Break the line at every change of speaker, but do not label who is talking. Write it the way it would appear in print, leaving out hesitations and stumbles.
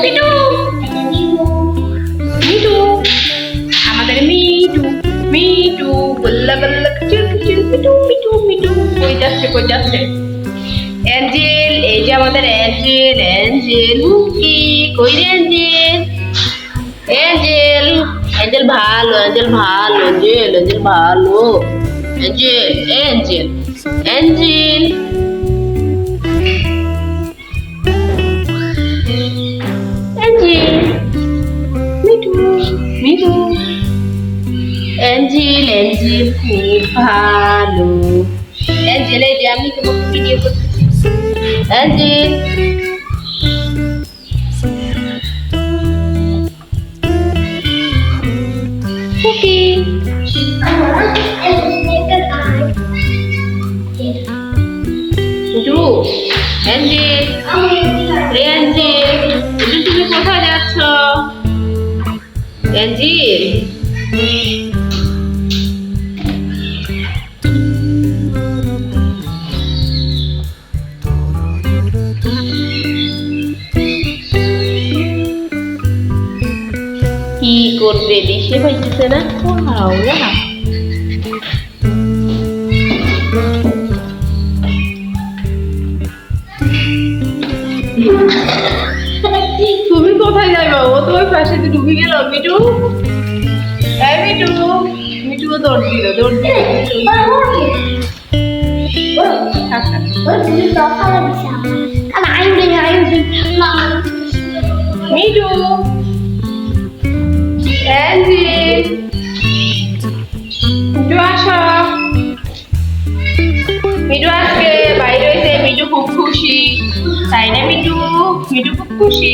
মিঠু মিঠু আমাদের মিঠু মিঠু বল্লা বল্লা কিচু কিচু মিঠু মিঠু মিঠু কই যাচ্ছে অ্যাঞ্জেল এই যে আমাদের অ্যাঞ্জেল অ্যাঞ্জেল হুকি কই রে অ্যাঞ্জেল অ্যাঞ্জেল অ্যাঞ্জেল ভালো অ্যাঞ্জেল ভালো অ্যাঞ্জেল অ্যাঞ্জেল ভালো Angel Angel Angel Angel Mithu Mithu Angel Angel খুব ভালো অ্যাঞ্জেল এই যে আমি তোমাকে ভিডিও করতেছি Angel Cookie Mithu Angel Angel তুমি কোথায় যাচ্ছ অ্যাঞ্জেল কি করবে দিশে পাইতেছে না তুমি কোথায় যাইবা ও তো ওই পাশে ডুবে গেল মিঠু এই মিঠু মিঠুও দৌড় দিল মিঠু অ্যাঞ্জেল মিঠু আসো মিঠু আজকে বাইরে হয়েছে মিঠু খুব খুশি তাই না মিঠু মিঠু খুব খুশি